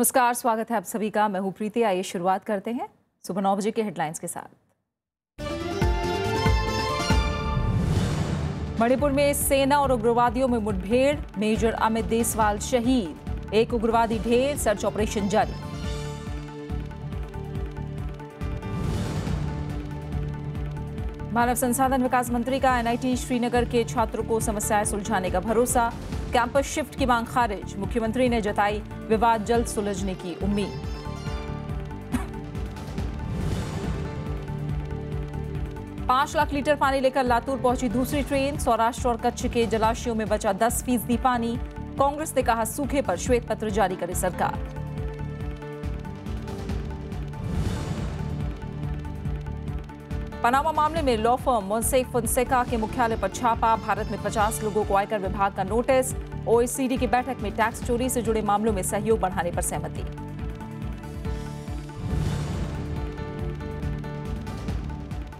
नमस्कार, स्वागत है आप सभी का। मैं हूं प्रीति। आइए शुरुआत करते हैं सुबह 9 बजे के हेडलाइंस के साथ। मणिपुर में सेना और उग्रवादियों में मुठभेड़, मेजर अमित देसवाल शहीद। एक उग्रवादी ढेर, सर्च ऑपरेशन जारी। मानव संसाधन विकास मंत्री का एनआईटी श्रीनगर के छात्रों को समस्याएं सुलझाने का भरोसा। कैंपस शिफ्ट की मांग खारिज, मुख्यमंत्री ने जताई विवाद जल्द सुलझने की उम्मीद। पांच लाख लीटर पानी लेकर लातूर पहुंची दूसरी ट्रेन। सौराष्ट्र और कच्छ के जलाशयों में बचा 10% पानी। कांग्रेस ने कहा सूखे पर श्वेत पत्र जारी करे सरकार। पनामा मामले में लॉ फर्म मोसेक फोंसेका के मुख्यालय पर छापा। भारत में 50 लोगों को आयकर विभाग का नोटिस। ओईसीडी की बैठक में टैक्स चोरी से जुड़े मामलों में सहयोग बढ़ाने पर सहमति।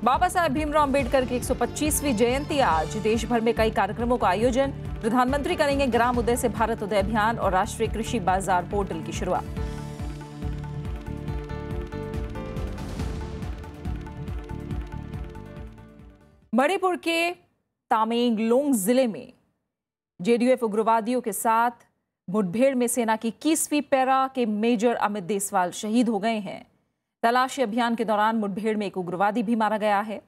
बाबा साहेब भीमराव अंबेडकर की 125वीं जयंती आज। देश भर में कई कार्यक्रमों का आयोजन। प्रधानमंत्री करेंगे ग्राम उदय से भारत उदय अभियान और राष्ट्रीय कृषि बाजार पोर्टल की शुरुआत। मणिपुर के तामेंगलोंग जिले में जेडीयूएफ उग्रवादियों के साथ मुठभेड़ में सेना की 21वीं पैरा के मेजर अमित देसवाल शहीद हो गए हैं। तलाशी अभियान के दौरान मुठभेड़ में एक उग्रवादी भी मारा गया है,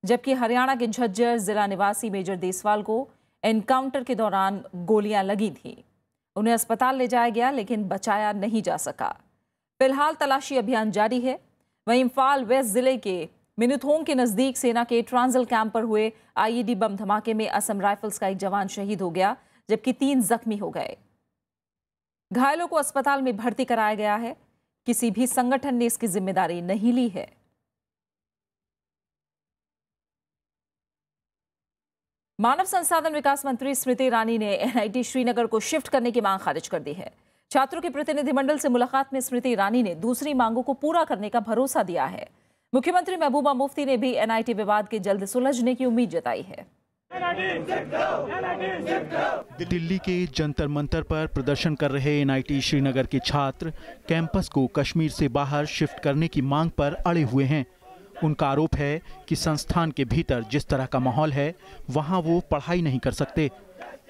जबकि हरियाणा के झज्जर जिला निवासी मेजर देसवाल को एनकाउंटर के दौरान गोलियां लगी थी। उन्हें अस्पताल ले जाया गया लेकिन बचाया नहीं जा सका। फिलहाल तलाशी अभियान जारी है। वहीं इम्फाल वेस्ट जिले के मिनुथोंग के नजदीक सेना के ट्रांजल कैंप पर हुए आईईडी बम धमाके में असम राइफल्स का एक जवान शहीद हो गया, जबकि 3 जख्मी हो गए। घायलों को अस्पताल में भर्ती कराया गया है। किसी भी संगठन ने इसकी जिम्मेदारी नहीं ली है। मानव संसाधन विकास मंत्री स्मृति ईरानी ने एनआईटी श्रीनगर को शिफ्ट करने की मांग खारिज कर दी है। छात्रों के प्रतिनिधिमंडल से मुलाकात में स्मृति ईरानी ने दूसरी मांगों को पूरा करने का भरोसा दिया है। मुख्यमंत्री महबूबा मुफ्ती ने भी एनआईटी विवाद के जल्द सुलझने की उम्मीद जताई है। दिल्ली के जंतर मंतर पर प्रदर्शन कर रहे एनआईटी श्रीनगर के छात्र कैंपस को कश्मीर से बाहर शिफ्ट करने की मांग पर अड़े हुए हैं। उनका आरोप है कि संस्थान के भीतर जिस तरह का माहौल है वहां वो पढ़ाई नहीं कर सकते।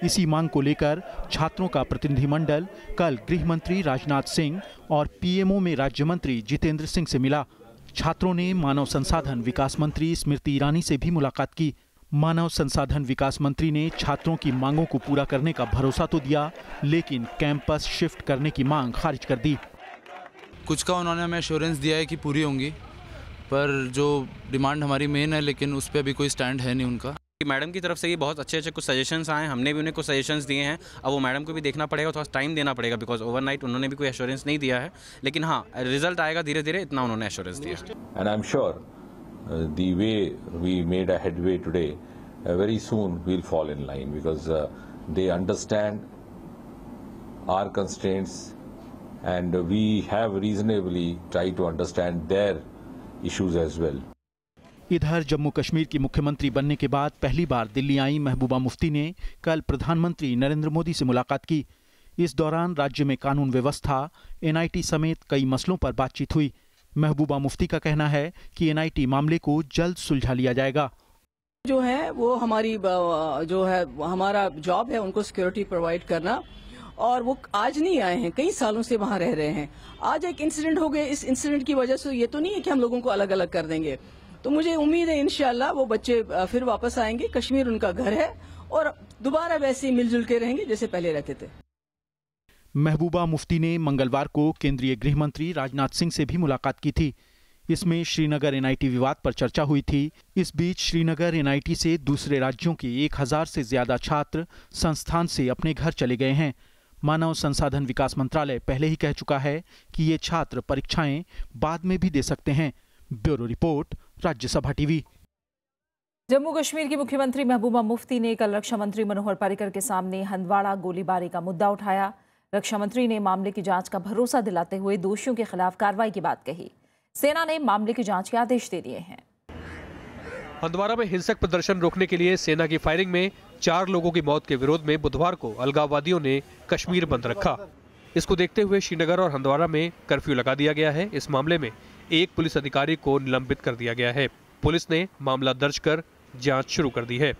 इसी मांग को लेकर छात्रों का प्रतिनिधिमंडल कल गृह मंत्री राजनाथ सिंह और पीएमओ में राज्य मंत्री जितेंद्र सिंह से मिला। छात्रों ने मानव संसाधन विकास मंत्री स्मृति ईरानी से भी मुलाकात की। मानव संसाधन विकास मंत्री ने छात्रों की मांगों को पूरा करने का भरोसा तो दिया, लेकिन कैंपस शिफ्ट करने की मांग खारिज कर दी। कुछ का उन्होंने हमें एश्योरेंस दिया है कि पूरी होंगी, पर जो डिमांड हमारी मेन है लेकिन उस पर अभी कोई स्टैंड है नहीं उनका। मैडम की तरफ से ये बहुत अच्छे कुछ सजेशंस आए, हमने भी उन्हें कुछ सजेशंस दिए हैं। अब वो मैडम को भी देखना पड़ेगा, थोड़ा टाइम देना पड़ेगा, बिकॉज ओवरनाइट उन्होंने भी कोई एश्योरेंस नहीं दिया है। लेकिन हाँ, रिजल्ट आएगा धीरे धीरे, इतना उन्होंने एश्योरेंस दिया। And I am sure the way we made a headway today very soon will fall in line, because they understand our constraints and we have reasonably try to understand their issues as well. इधर जम्मू कश्मीर की मुख्यमंत्री बनने के बाद पहली बार दिल्ली आई महबूबा मुफ्ती ने कल प्रधानमंत्री नरेंद्र मोदी से मुलाकात की। इस दौरान राज्य में कानून व्यवस्था, एनआईटी समेत कई मसलों पर बातचीत हुई। महबूबा मुफ्ती का कहना है कि एनआईटी मामले को जल्द सुलझा लिया जाएगा। जो है वो हमारी जो है हमारा जॉब है उनको सिक्योरिटी प्रोवाइड करना, और वो आज नहीं आए हैं, कई सालों से वहां रह रहे हैं। आज एक इंसिडेंट हो गया, इस इंसिडेंट की वजह से ये तो नहीं है कि हम लोगों को अलग अलग कर देंगे। तो मुझे उम्मीद है इंशाल्लाह वो बच्चे फिर वापस आएंगे। कश्मीर उनका घर है और दोबारा वैसे ही मिलजुल के रहेंगे जैसे पहले रहते थे। महबूबा मुफ्ती ने मंगलवार को केंद्रीय गृह मंत्री राजनाथ सिंह से भी मुलाकात की थी। इसमें श्रीनगर एनआईटी विवाद पर चर्चा हुई थी। इस बीच श्रीनगर एनआईटी से दूसरे राज्यों के 1000 से ज्यादा छात्र संस्थान से अपने घर चले गए हैं। मानव संसाधन विकास मंत्रालय पहले ही कह चुका है कि ये छात्र परीक्षाएं बाद में भी दे सकते हैं। Bureau report, Rajya Sabha TV. Jammu Kashmir की मुख्यमंत्री महबूबा मुफ्ती ने कल रक्षा मंत्री मनोहर पर्रिकर के सामने हंदवाड़ा गोलीबारी का मुद्दा उठाया। रक्षा मंत्री ने मामले की जांच का भरोसा दिलाते हुए दोषियों के खिलाफ कार्रवाई की बात कही। सेना ने मामले की जांच के आदेश दे दिए हैं। हंदवाड़ा में हिंसक प्रदर्शन रोकने के लिए सेना की फायरिंग में 4 लोगों की मौत के विरोध में बुधवार को अलगाववादियों ने कश्मीर बंद रखा। इसको देखते हुए श्रीनगर और हंदवारा में कर्फ्यू लगा दिया गया है। इस मामले में एक पुलिस अधिकारी को निलंबित कर दिया गया है। पुलिस ने मामला दर्ज कर जांच शुरू कर दी है।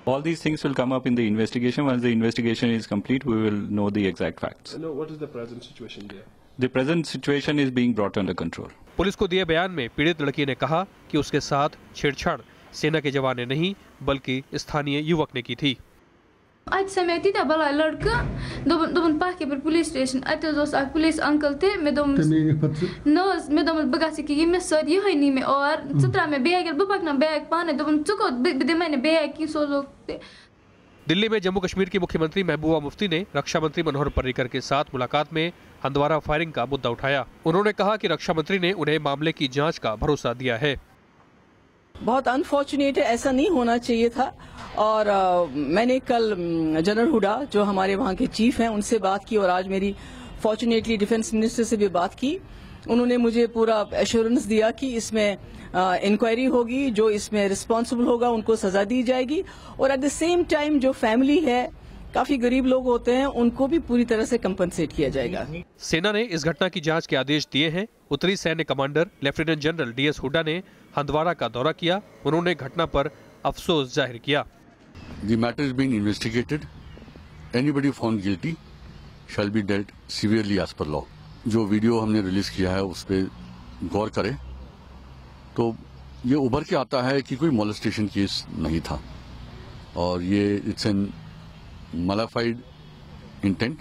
All these things will come up in the investigation. Once the investigation is complete, we will know the exact facts. No, what is the present situation there? The present situation is being brought under control. Police को दिए बयान में पीड़ित लड़की ने कहा कि उसके साथ छेड़छाड़ सेना के जवान ने नहीं बल्कि स्थानीय युवक ने की थी। आज समय तीता बला लड़का दोबन पाके पर पुलिस स्टेशन अते दोस आ पुलिस अंकल थे मैं दोम मैं दोम बगासी की मैं सर ये है नहीं मैं और सत्रह में बैग बपक ना बैग पाने दोबन चुको बिदे मैंने बैग की सो लोग। दिल्ली में जम्मू कश्मीर की मुख्यमंत्री महबूबा मुफ्ती ने रक्षा मंत्री मनोहर पर्रिकर के साथ मुलाकात में हंदवारा फायरिंग का मुद्दा उठाया। उन्होंने कहा कि रक्षा मंत्री ने उन्हें मामले की जांच का भरोसा दिया है। बहुत अनफॉर्चुनेट है, ऐसा नहीं होना चाहिए था। और मैंने कल जनरल हुडा जो हमारे वहाँ के चीफ हैं उनसे बात की और आज मेरी फॉर्चुनेटली डिफेंस मिनिस्टर से भी बात की। उन्होंने मुझे पूरा एश्योरेंस दिया कि इसमें इंक्वायरी होगी, जो इसमें रिस्पॉन्सिबल होगा उनको सजा दी जाएगी और एट द सेम टाइम जो फैमिली है, काफी गरीब लोग होते हैं, उनको भी पूरी तरह से कंपनसेट किया जाएगा। सेना ने इस घटना की जांच के आदेश दिए हैं। उत्तरी सैन्य commander lieutenant general DS Hooda ने हंदवारा का दौरा किया। उन्होंने घटना पर अफसोस जाहिर किया। The matter is being investigated. Anybody found guilty shall be dealt severely as per law. जो वीडियो हमने रिलीज किया है उस पर गौर करें तो ये उभर के आता है कि कोई मोलेस्टेशन केस नहीं था और ये इट्स एन मलाफाइड इंटेंट।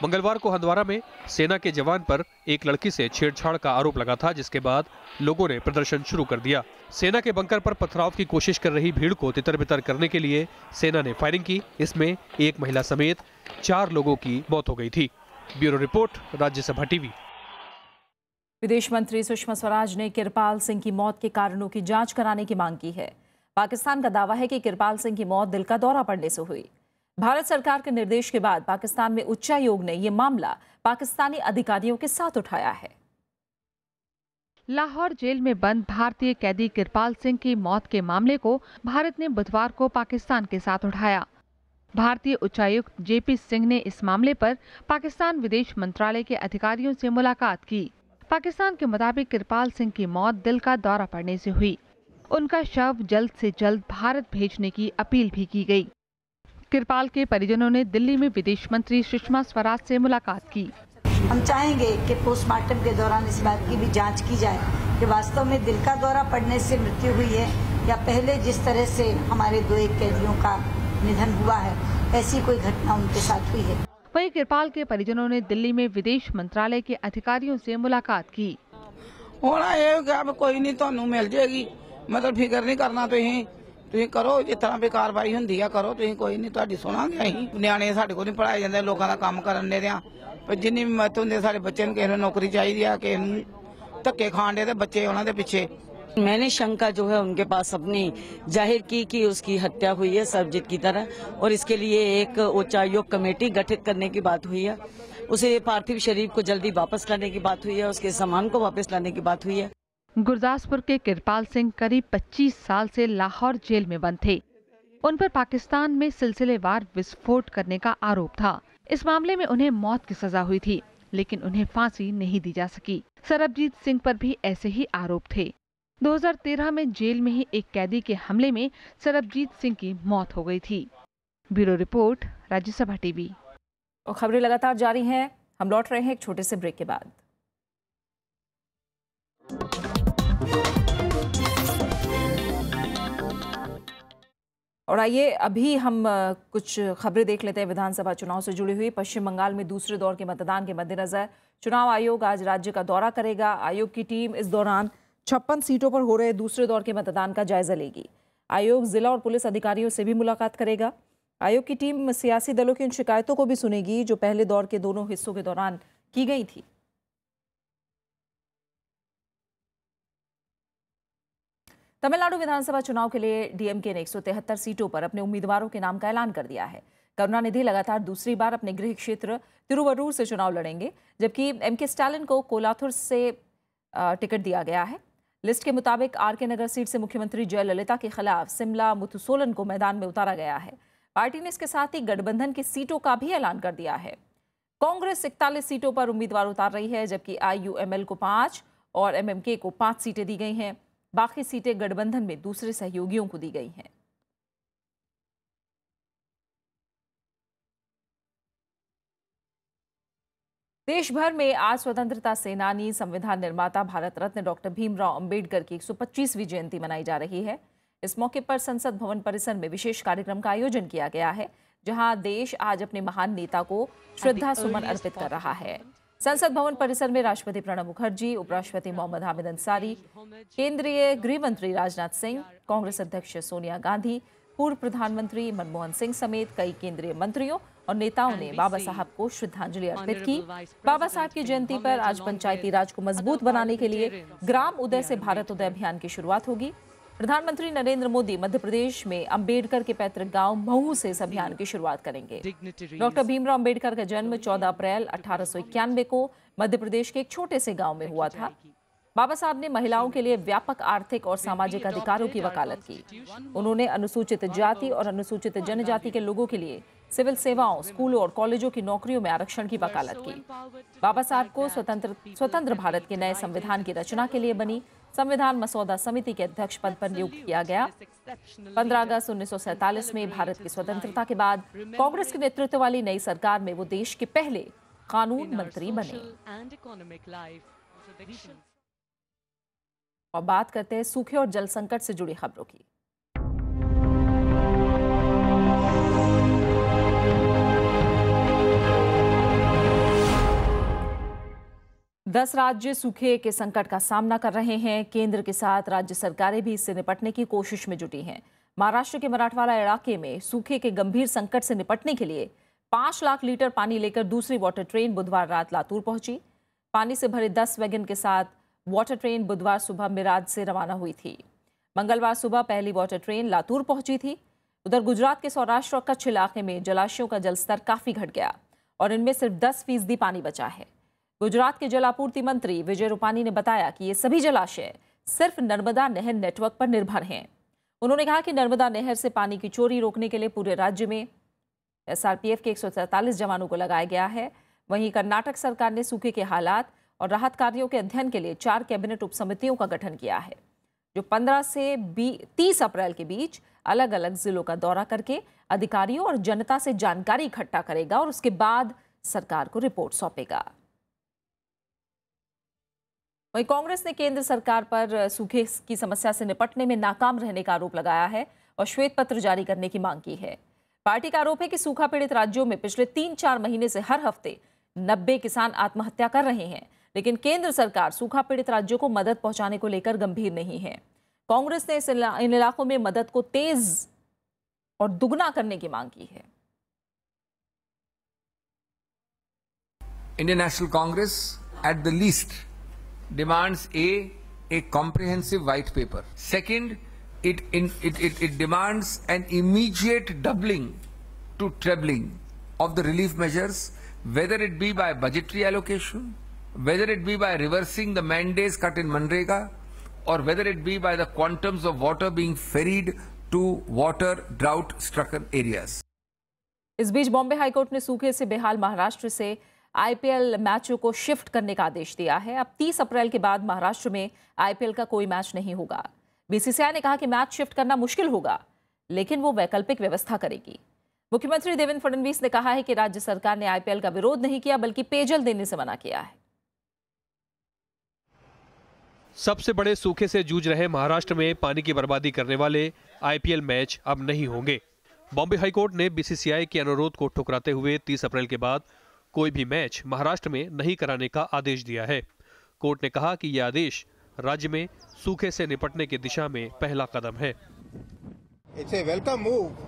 मंगलवार को हंदवारा में सेना के जवान पर एक लड़की से छेड़छाड़ का आरोप लगा था, जिसके बाद लोगों ने प्रदर्शन शुरू कर दिया। सेना के बंकर पर पथराव की कोशिश कर रही भीड़ को तितर-बितर करने के लिए सेना ने फायरिंग की। इसमें एक महिला समेत 4 लोगों की मौत हो गई थी। Bureau report, Rajya Sabha TV. विदेश मंत्री सुषमा स्वराज ने किरपाल सिंह की मौत के कारणों की जांच कराने की मांग की है। पाकिस्तान का दावा है कि किरपाल सिंह की मौत दिल का दौरा पड़ने से हुई। भारत सरकार के निर्देश के बाद पाकिस्तान में उच्चायोग ने यह मामला पाकिस्तानी अधिकारियों के साथ उठाया है। लाहौर जेल में बंद भारतीय कैदी किरपाल सिंह की मौत के मामले को भारत ने बुधवार को पाकिस्तान के साथ उठाया। भारतीय उच्चायुक्त JP सिंह ने इस मामले पर पाकिस्तान विदेश मंत्रालय के अधिकारियों से मुलाकात की। पाकिस्तान के मुताबिक किरपाल सिंह की मौत दिल का दौरा पड़ने से हुई। उनका शव जल्द से जल्द भारत भेजने की अपील भी की गई। किरपाल के परिजनों ने दिल्ली में विदेश मंत्री सुषमा स्वराज से मुलाकात की। हम चाहेंगे कि पोस्टमार्टम के दौरान इस बात की भी जांच की जाए कि वास्तव में दिल का दौरा पड़ने से मृत्यु हुई है या पहले जिस तरह से हमारे 2 कैदियों का निधन हुआ है ऐसी कोई घटना उनके साथ हुई है। वहीं किरपाल के परिजनों ने दिल्ली में विदेश मंत्रालय के अधिकारियों से मुलाकात की। होना ये कोई नहीं तो मिल जाएगी, मतलब फिक्र नहीं करना, तुम करो जिस तरह भी कार्रवाई होंगी है करो, तुम कोई नहीं तुहाडी सुनांगे। असीं नियाणे साडे कोल नहीं पढ़ाए जांदे, लोगों का काम करन दे दियां पर जिन्नी भी मत होंदे साडे बच्चे नूं किसे नूं नौकरी चाहिदी है, किसे नूं धक्के खाण दे ते बच्चे उन्हां दे पीछे। मैंने शंका जो है उनके पास अपनी जाहिर की कि उसकी हत्या हुई है सरबजीत की तरह, और इसके लिए एक उच्चायोग कमेटी गठित करने की बात हुई है। उसे पार्थिव शरीर को जल्दी वापस लाने की बात हुई है, उसके सामान को वापस लाने की बात हुई है। गुरदासपुर के किरपाल सिंह करीब 25 साल से लाहौर जेल में बंद थे। उन पर पाकिस्तान में सिलसिलेवार विस्फोट करने का आरोप था। इस मामले में उन्हें मौत की सजा हुई थी, लेकिन उन्हें फांसी नहीं दी जा सकी। सरबजीत सिंह पर भी ऐसे ही आरोप थे। 2013 में जेल में ही एक कैदी के हमले में सरबजीत सिंह की मौत हो गई थी। Bureau report, Rajya Sabha TV. और खबरें लगातार जारी हैं। हम लौट रहे हैं एक छोटे से ब्रेक के बाद। और आइए अभी हम कुछ खबरें देख लेते हैं विधानसभा चुनाव से जुड़ी हुई। पश्चिम बंगाल में दूसरे दौर के मतदान के मद्देनजर चुनाव आयोग आज राज्य का दौरा करेगा। आयोग की टीम इस दौरान 56 सीटों पर हो रहे दूसरे दौर के मतदान का जायजा लेगी। आयोग जिला और पुलिस अधिकारियों से भी मुलाकात करेगा। आयोग की टीम सियासी दलों की उन शिकायतों को भी सुनेगी जो पहले दौर के दोनों हिस्सों के दौरान की गई थी। तमिलनाडु विधानसभा चुनाव के लिए डीएमके ने 173 सीटों पर अपने उम्मीदवारों के नाम का ऐलान कर दिया है। करुणानिधि लगातार दूसरी बार अपने गृह क्षेत्र तिरुवरूर से चुनाव लड़ेंगे, जबकि एमके स्टालिन को कोलाथुर से टिकट दिया गया है। लिस्ट के मुताबिक आरके नगर सीट से मुख्यमंत्री जयललिता के खिलाफ सिमला मुथुसोलन को मैदान में उतारा गया है। पार्टी ने इसके साथ ही गठबंधन की सीटों का भी ऐलान कर दिया है। कांग्रेस 41 सीटों पर उम्मीदवार उतार रही है, जबकि IUML को 5 और MMK को 5 सीटें दी गई हैं। बाकी सीटें गठबंधन में दूसरे सहयोगियों को दी गई हैं। देश भर में आज स्वतंत्रता सेनानी, संविधान निर्माता, भारत रत्न डॉक्टर भीमराव अंबेडकर की 125वीं जयंती मनाई जा रही है। इस मौके पर संसद भवन परिसर में विशेष कार्यक्रम का आयोजन किया गया है, जहां देश आज अपने महान नेता को श्रद्धा सुमन अर्पित कर रहा है। संसद भवन परिसर में राष्ट्रपति प्रणब मुखर्जी, उपराष्ट्रपति मोहम्मद हामिद अंसारी, केंद्रीय गृह मंत्री राजनाथ सिंह, कांग्रेस अध्यक्ष सोनिया गांधी, पूर्व प्रधानमंत्री मनमोहन सिंह समेत कई केंद्रीय मंत्रियों और नेताओं ने बाबा साहब को श्रद्धांजलि अर्पित की। बाबा साहब की जयंती पर आज पंचायती राज को मजबूत बनाने के लिए ग्राम उदय से भारत उदय अभियान की शुरुआत होगी। प्रधानमंत्री नरेंद्र मोदी मध्य प्रदेश में अंबेडकर के पैतृक गांव महू से इस अभियान की शुरुआत करेंगे। डॉक्टर भीमराव अंबेडकर का जन्म 14 अप्रैल 1891 को मध्य प्रदेश के एक छोटे से गांव में हुआ था। बाबा साहब ने महिलाओं के लिए व्यापक आर्थिक और सामाजिक अधिकारों की वकालत की। उन्होंने अनुसूचित जाति और अनुसूचित जनजाति के लोगों के लिए सिविल सेवाओं, स्कूलों और कॉलेजों की नौकरियों में आरक्षण की वकालत की। बाबा साहब को स्वतंत्र भारत के नए संविधान की रचना के लिए बनी संविधान मसौदा समिति के अध्यक्ष पद पर नियुक्त किया गया। 15 अगस्त 1947 में भारत की स्वतंत्रता के बाद कांग्रेस के नेतृत्व वाली नई सरकार में वो देश के पहले कानून मंत्री बने। और बात करते हैं सूखे और जल संकट से जुड़ी खबरों की। दस राज्य सूखे के संकट का सामना कर रहे हैं। केंद्र के साथ राज्य सरकारें भी इससे निपटने की कोशिश में जुटी हैं। महाराष्ट्र के मराठवाड़ा इलाके में सूखे के गंभीर संकट से निपटने के लिए 5 लाख लीटर पानी लेकर दूसरी वाटर ट्रेन बुधवार रात लातूर पहुंची। पानी से भरे 10 वैगन के साथ वाटर ट्रेन बुधवार सुबह मिराज से रवाना हुई थी। मंगलवार सुबह पहली वाटर ट्रेन लातूर पहुंची थी। उधर गुजरात के सौराष्ट्र और कच्छ इलाके में जलाशयों का जलस्तर काफी घट गया और इनमें सिर्फ 10% पानी बचा है। गुजरात के जल आपूर्ति मंत्री विजय रूपानी ने बताया कि ये सभी जलाशय सिर्फ नर्मदा नहर नेटवर्क पर निर्भर हैं। उन्होंने कहा कि नर्मदा नहर से पानी की चोरी रोकने के लिए पूरे राज्य में SRPF के 147 जवानों को लगाया गया है। वहीं कर्नाटक सरकार ने सूखे के हालात और राहत कार्यों के अध्ययन के लिए 4 कैबिनेट उपसमितियों का गठन किया है, जो 15 से 30 अप्रैल के बीच अलग अलग जिलों का दौरा करके अधिकारियों और जनता से जानकारी इकट्ठा करेगा और उसके बाद सरकार को रिपोर्ट सौंपेगा। वहीं कांग्रेस ने केंद्र सरकार पर सूखे की समस्या से निपटने में नाकाम रहने का आरोप लगाया है और श्वेत पत्र जारी करने की मांग की है। पार्टी का आरोप है कि सूखा पीड़ित राज्यों में पिछले 3-4 महीने से हर हफ्ते 90 किसान आत्महत्या कर रहे हैं, लेकिन केंद्र सरकार सूखा पीड़ित राज्यों को मदद पहुंचाने को लेकर गंभीर नहीं है। कांग्रेस ने इन इलाकों में मदद को तेज और दुगना करने की मांग की है। Indian national Congress at the least demands a comprehensive white paper. Second, it demands an immediate doubling to trebling of the relief measures, whether it be by budgetary allocation, whether it be by reversing the mandates cut in Manrega, or whether it be by the quantums of water being ferried to water drought stricken areas. इस बीच Bombay high court ने सूखे से बेहाल महाराष्ट्र से IPL मैचों को shift करने का आदेश दिया है। अब 30 अप्रैल के बाद महाराष्ट्र में IPL का कोई मैच नहीं होगा। BCCI ने कहा कि मैच शिफ्ट करना मुश्किल होगा, लेकिन वो वैकल्पिक व्यवस्था करेगी। मुख्यमंत्री देवेंद्र फडणवीस ने कहा है कि राज्य सरकार ने IPL का विरोध नहीं किया, बल्कि पेयजल देने से मना किया है। सबसे बड़े सूखे से जूझ रहे महाराष्ट्र में पानी की बर्बादी करने वाले IPL मैच अब नहीं होंगे। बॉम्बे हाईकोर्ट ने BCCI के अनुरोध को ठुकराते हुए 30 अप्रैल के बाद कोई भी मैच महाराष्ट्र में नहीं कराने का आदेश दिया है। कोर्ट ने कहा कि यह आदेश राज्य में सूखे से निपटने की दिशा में पहला कदम है। It's a welcome move.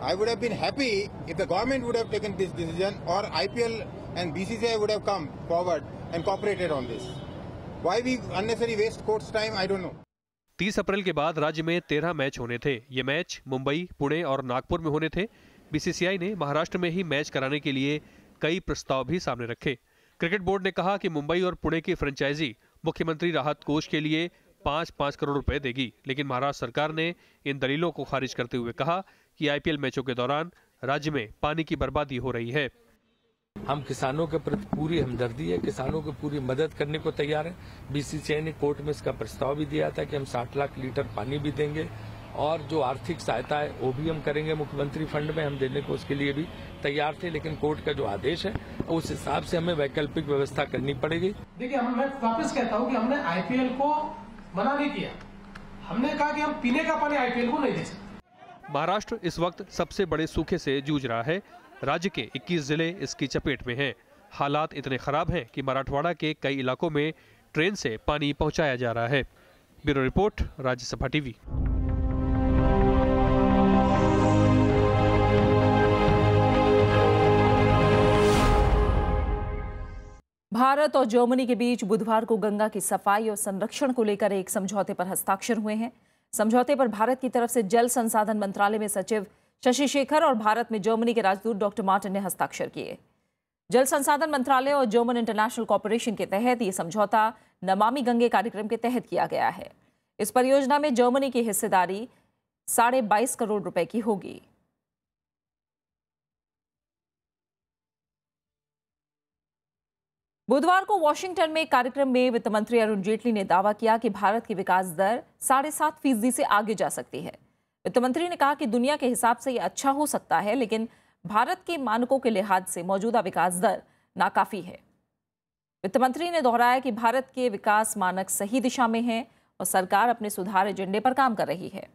I would have been happy if the government would have taken this decision or IPL and BCCI would have come forward and cooperated on this. Why we unnecessarily waste court's time, I don't know. 30 अप्रैल के बाद राज्य में 13 match होने थे। ये match Mumbai, Pune और नागपुर में होने थे। BCCI ने महाराष्ट्र में ही मैच कराने के लिए कई प्रस्ताव भी सामने रखे। क्रिकेट बोर्ड ने कहा कि मुंबई और पुणे की फ्रेंचाइजी मुख्यमंत्री राहत कोष के लिए 5-5 करोड़ रुपए देगी, लेकिन महाराष्ट्र सरकार ने इन दलीलों को खारिज करते हुए कहा कि IPL मैचों के दौरान राज्य में पानी की बर्बादी हो रही है। हम किसानों के प्रति पूरी हमदर्दी है, किसानों को पूरी मदद करने को तैयार है। बीसीसीआई ने कोर्ट में इसका प्रस्ताव भी दिया था कि हम 60 लाख लीटर पानी भी देंगे और जो आर्थिक सहायता है वो भी हम करेंगे मुख्यमंत्री फंड में, हम देने को उसके लिए भी तैयार थे। लेकिन कोर्ट का जो आदेश है उस हिसाब से हमें वैकल्पिक व्यवस्था करनी पड़ेगी। देखिए, मैं वापस कहता हूँ कि हमने आईपीएल को मना नहीं किया, हमने कहा कि हम पीने का पानी आईपीएल को नहीं दे सकते। महाराष्ट्र इस वक्त सबसे बड़े सूखे से जूझ रहा है। राज्य के 21 जिले इसकी चपेट में हैं। हालात इतने खराब हैं कि मराठवाड़ा के कई इलाकों में ट्रेन से पानी पहुंचाया जा रहा है। Bureau report, Rajya Sabha TV. Bharat और जर्मनी के बीच बुधवार को गंगा की सफाई और संरक्षण को लेकर एक समझौते पर हस्ताक्षर हुए हैं। समझौते पर भारत की तरफ से जल संसाधन मंत्रालय में सचिव शशि शेखर और भारत में जर्मनी के राजदूत डॉक्टर मार्टिन ने हस्ताक्षर किए। जल संसाधन मंत्रालय और जर्मन इंटरनेशनल कॉर्पोरेशन के तहत ये समझौता नमामि गंगे कार्यक्रम के तहत किया गया है। इस परियोजना में जर्मनी की हिस्सेदारी 22.5 करोड़ रुपए की होगी। बुधवार को वॉशिंगटन में एक कार्यक्रम में वित्त मंत्री अरुण जेटली ने दावा किया कि भारत की विकास दर 7.5% से आगे जा सकती है। वित्त मंत्री ने कहा कि दुनिया के हिसाब से यह अच्छा हो सकता है, लेकिन भारत के मानकों के लिहाज से मौजूदा विकास दर नाकाफी है। वित्त मंत्री ने दोहराया कि भारत के विकास मानक सही दिशा में हैं और सरकार अपने सुधार एजेंडे पर काम कर रही है।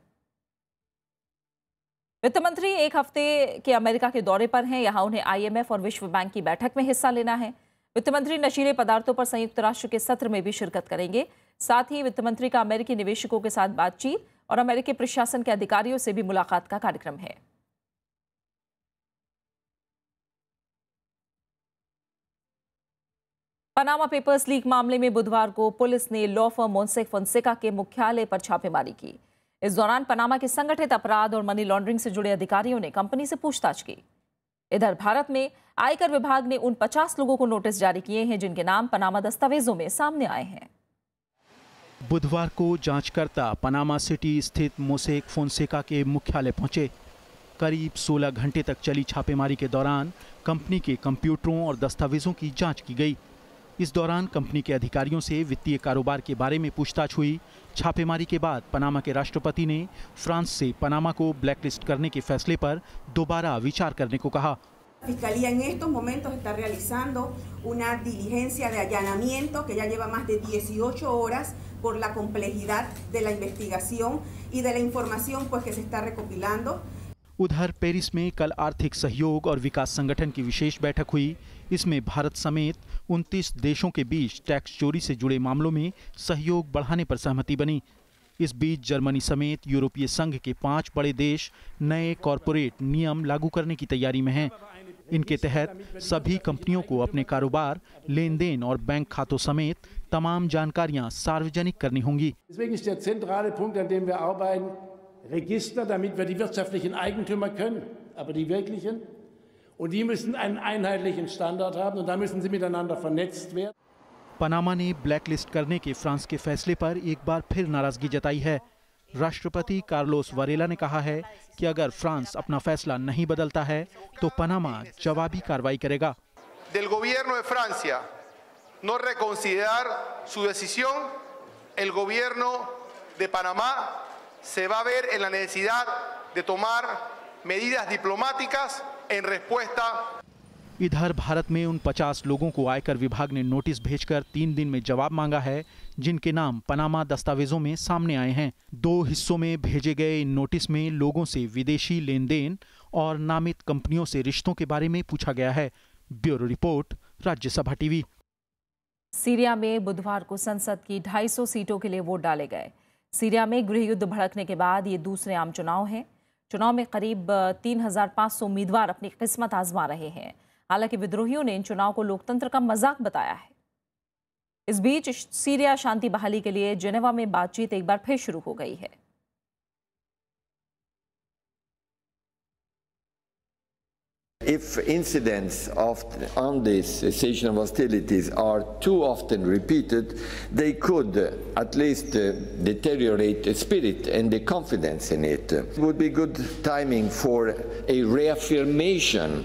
वित्त मंत्री एक हफ्ते के अमेरिका के दौरे पर हैं। यहां उन्हें IMF और विश्व बैंक की बैठक में हिस्सा लेना है। वित्त मंत्री नशीले पदार्थों पर संयुक्त राष्ट्र के सत्र में भी शिरकत करेंगे। साथ ही वित्त मंत्री का अमेरिकी निवेशकों के साथ बातचीत और अमेरिकी प्रशासन के अधिकारियों से भी मुलाकात का कार्यक्रम है। पनामा पेपर्स लीक मामले में बुधवार को पुलिस ने लॉ फर्म मोसेक फोंसेका के मुख्यालय पर छापेमारी की। इस दौरान पनामा के संगठित अपराध और मनी लॉन्ड्रिंग से जुड़े अधिकारियों ने कंपनी से पूछताछ की। इधर भारत में आयकर विभाग ने उन 50 लोगों को नोटिस जारी किए हैं जिनके नाम पनामा दस्तावेजों में सामने आए हैं। बुधवार को जांचकर्ता पनामा सिटी स्थित मोसेक फोंसेका के मुख्यालय पहुंचे। करीब 16 घंटे तक चली छापेमारी के दौरान कंपनी के कंप्यूटरों और दस्तावेजों की जांच की गई। इस दौरान कंपनी के अधिकारियों से वित्तीय कारोबार के बारे में पूछताछ हुई। छापेमारी के बाद पनामा के राष्ट्रपति ने फ्रांस से पनामा को ब्लैकलिस्ट करने के फैसले पर दोबारा विचार करने को कहा। Fiscalía en estos momentos está realizando una diligencia de allanamiento que ya lleva más de 18 horas por la complejidad de la investigación y de la información pues que se está recopilando. उधर Paris में कल आर्थिक सहयोग और विकास संगठन की विशेष बैठक हुई। इसमें भारत समेत 29 देशों के बीच टैक्स चोरी से जुड़े मामलों में सहयोग बढ़ाने पर सहमति बनी। इस बीच जर्मनी समेत यूरोपीय संघ के 5 बड़े देश नए कॉरपोरेट नियम लागू करने की तैयारी में हैं। इनके तहत सभी कंपनियों को अपने कारोबार, लेन देन और बैंक खातों समेत तमाम जानकारियां सार्वजनिक करनी होंगी। Register, damit wir die wirtschaftlichen Eigentümer können, aber die wirklichen. Und die müssen einen einheitlichen Standard haben und da müssen sie miteinander vernetzt werden. Panama ने ब्लैकलिस्ट करने के फ्रांस के फैसले पर एक बार फिर नाराजगी जताई है। राष्ट्रपति कार्लोस वारेला ने कहा है कि अगर फ्रांस अपना फैसला नहीं बदलता है तो पनामा जवाबी कार्रवाई करेगा। Del gobierno de Francia no reconsiderar su decisión, el gobierno de Panamá se va a ver en la necesidad de tomar medidas diplomáticas en respuesta। इधर भारत में उन 50 लोगों को आयकर विभाग ने नोटिस भेजकर 3 दिन में जवाब मांगा है जिनके नाम पनामा दस्तावेजों में सामने आए हैं। 2 हिस्सों में भेजे गए इन नोटिस में लोगों से विदेशी लेन देन और नामित कंपनियों से रिश्तों के बारे में पूछा गया है। Bureau report, Rajya Sabha TV. Syria में बुधवार को संसद की 250 सीटों के लिए वोट डाले गए। सीरिया में गृह युद्ध भड़कने के बाद ये दूसरे आम चुनाव हैं। चुनाव में करीब 3500 उम्मीदवार अपनी किस्मत आजमा रहे हैं। हालांकि विद्रोहियों ने इन चुनाव को लोकतंत्र का मजाक बताया है। इस बीच सीरिया शांति बहाली के लिए जेनेवा में बातचीत एक बार फिर शुरू हो गई है। If incidents on this cessation of hostilities are too often repeated, they could at least deteriorate the spirit and the confidence in it. It would be good timing for a reaffirmation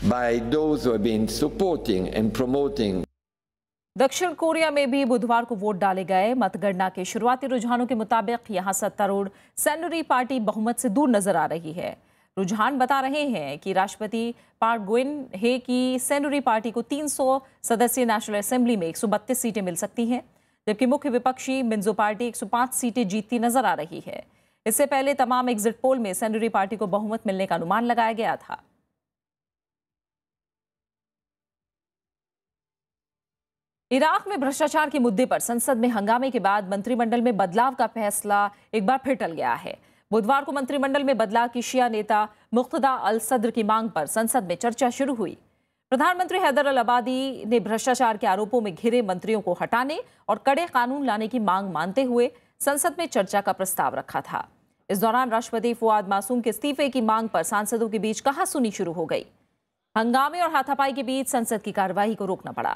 by those who have been supporting and promoting. दक्षिण Korea में भी बुधवार को vote डाले गए। मतगणना के शुरुआती रुझानों के मुताबिक यहां सत्तारूढ़ सेनुरी पार्टी बहुमत से दूर नजर आ रही है। रुझान बता रहे हैं कि राष्ट्रपति पार्क गेन-हे की सेनुरी पार्टी को 300 सदस्यीय नेशनल असेंबली में 132 सीटें मिल सकती हैं, जबकि मुख्य विपक्षी मिंजो पार्टी 105 सीटें जीतती नजर आ रही है। इससे पहले तमाम एग्जिट पोल में सेनुरी पार्टी को बहुमत मिलने का अनुमान लगाया गया था। इराक में भ्रष्टाचार के मुद्दे पर संसद में हंगामे के बाद मंत्रिमंडल में बदलाव का फैसला एक बार फिर टल गया है। बुधवार को मंत्रिमंडल में बदलाव की शिया नेता मुक्तदा अल सद्र की मांग पर संसद में चर्चा शुरू हुई। प्रधानमंत्री हैदर अल अबादी ने भ्रष्टाचार के आरोपों में घिरे मंत्रियों को हटाने और कड़े कानून लाने की मांग मानते हुए संसद में चर्चा का प्रस्ताव रखा था। इस दौरान राष्ट्रपति फुआद मासूम के इस्तीफे की मांग पर सांसदों के बीच कहासुनी शुरू हो गई। हंगामे और हाथापाई के बीच संसद की कार्यवाही को रोकना पड़ा।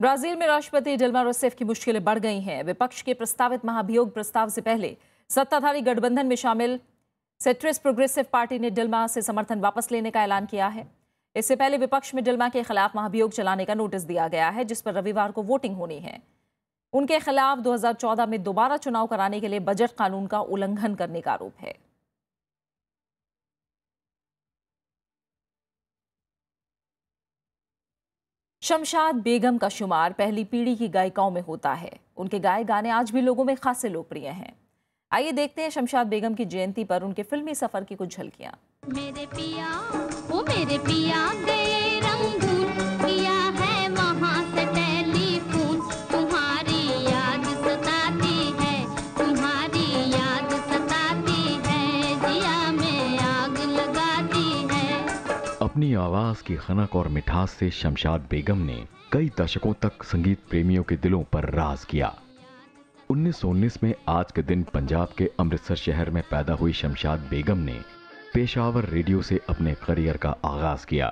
ब्राजील में राष्ट्रपति डिल्मा रूसेफ की मुश्किलें बढ़ गई हैं। विपक्ष के प्रस्तावित महाभियोग प्रस्ताव से पहले सत्ताधारी गठबंधन में शामिल सेंट्रिस्ट प्रोग्रेसिव पार्टी ने डिल्मा से समर्थन वापस लेने का ऐलान किया है। इससे पहले विपक्ष में डिल्मा के खिलाफ महाभियोग चलाने का नोटिस दिया गया है, जिस पर रविवार को वोटिंग होनी है। उनके खिलाफ 2014 में दोबारा चुनाव कराने के लिए बजट कानून का उल्लंघन करने का आरोप है। शमशाद बेगम का शुमार पहली पीढ़ी की गायिकाओं में होता है। उनके गाए गाने आज भी लोगों में खासे लोकप्रिय हैं। आइए देखते हैं शमशाद बेगम की जयंती पर उनके फिल्मी सफर की कुछ झलकियां। मेरे पिया वो मेरे पिया गए रंगून किया है वहाँ से टेलीफोन, तुम्हारी याद सताती है, तुम्हारी याद सताती है, जिया में आग लगाती है। अपनी आवाज की खनक और मिठास से शमशाद बेगम ने कई दशकों तक संगीत प्रेमियों के दिलों पर राज किया। 1919 में आज के दिन पंजाब के अमृतसर शहर में पैदा हुई शमशाद बेगम ने पेशावर रेडियो से अपने करियर का आगाज किया।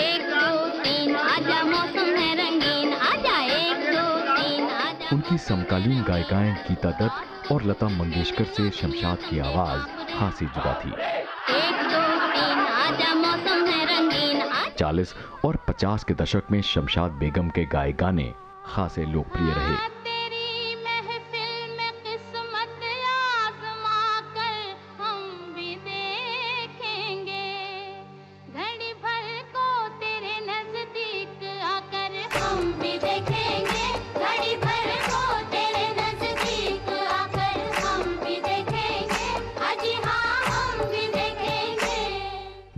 1 2 3 आजा मौसम है रंगीन, आजा 1 2 3 आजा। उनकी समकालीन गायिकाएं गीता दत्त और लता मंगेशकर से शमशाद की आवाज खासी जुदा थी। 1 2 3 आजा मौसम है रंगीन। 40 और 50 के दशक में शमशाद बेगम के गाए गाने खासे लोकप्रिय रहे।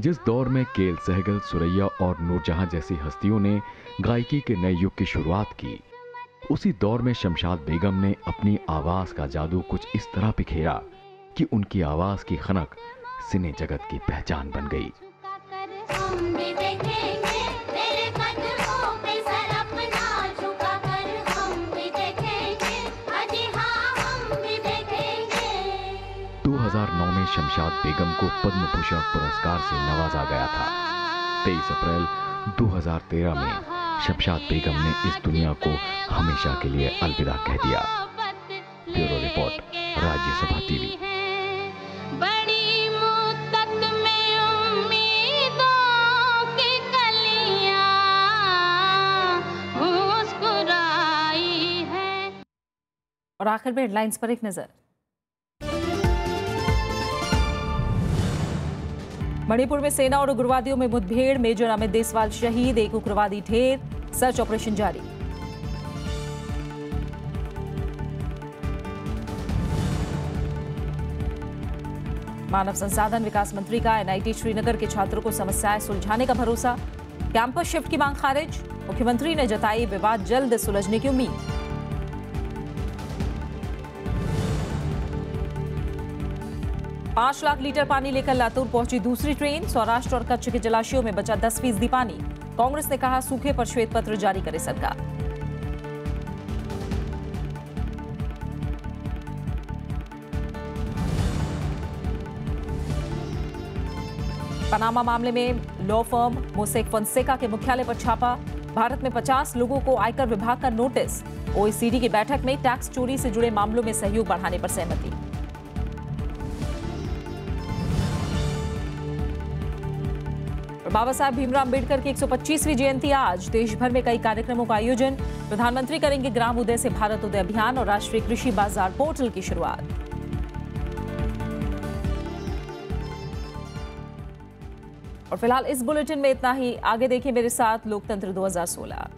जिस दौर में केएल सहगल, सुरैया और नूरजहां जैसी हस्तियों ने गायकी के नए युग की शुरुआत की, उसी दौर में शमशाद बेगम ने अपनी आवाज का जादू कुछ इस तरह बिखेरा कि उनकी आवाज की खनक सिने जगत की पहचान बन गई। 2009 में शमशाद बेगम को पद्म भूषण पुरस्कार से नवाजा गया था। 23 अप्रैल 2013 में शमशाद बेगम ने इस दुनिया को हमेशा के लिए अलविदा कह दिया। Bureau report, Rajya Sabha TV. और आखिर में हेडलाइंस पर एक नजर। मणिपुर में सेना और उग्रवादियों में मुठभेड़, मेजर अमित देसवाल शहीद, एक उग्रवादी ढेर, सर्च ऑपरेशन जारी। मानव संसाधन विकास मंत्री का एनआईटी श्रीनगर के छात्रों को समस्याएं सुलझाने का भरोसा, कैंपस शिफ्ट की मांग खारिज, मुख्यमंत्री ने जताई विवाद जल्द सुलझने की उम्मीद। पांच लाख लीटर पानी लेकर लातूर पहुंची दूसरी ट्रेन, सौराष्ट्र और कच्छ के जलाशयों में बचा 10% पानी। कांग्रेस ने कहा सूखे पर श्वेत पत्र जारी करे सरकार। पनामा मामले में लॉ फर्म मोसेक फोंसेका के मुख्यालय पर छापा। भारत में 50 लोगों को आयकर विभाग का नोटिस। ओईसीडी की बैठक में टैक्स चोरी से जुड़े मामलों में सहयोग बढ़ाने पर सहमति। बाबा साहब भीमराव अम्बेडकर की 125वीं जयंती आज। देश भर में कई कार्यक्रमों का आयोजन। प्रधानमंत्री करेंगे ग्राम उदय से भारत उदय अभियान और राष्ट्रीय कृषि बाजार पोर्टल की शुरुआत। और फिलहाल इस बुलेटिन में इतना ही। आगे देखिए मेरे साथ लोकतंत्र 2016।